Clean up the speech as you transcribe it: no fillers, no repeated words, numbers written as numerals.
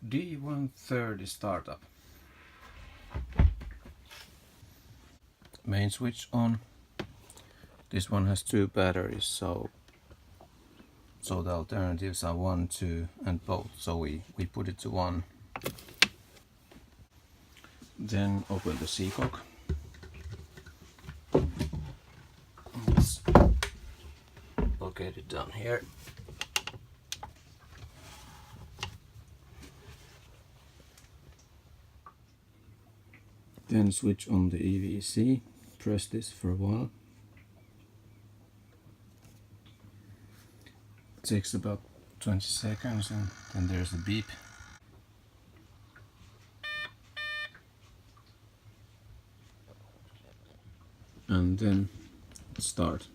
D1-30 startup. Main switch on. This one has 2 batteries, so the alternatives are 1, 2 and both, so we put it to 1. Then open the seacock. Let's locate it down here. Then switch on the EVC, press this for a while. It takes about 20 seconds and then there's a beep. And then start.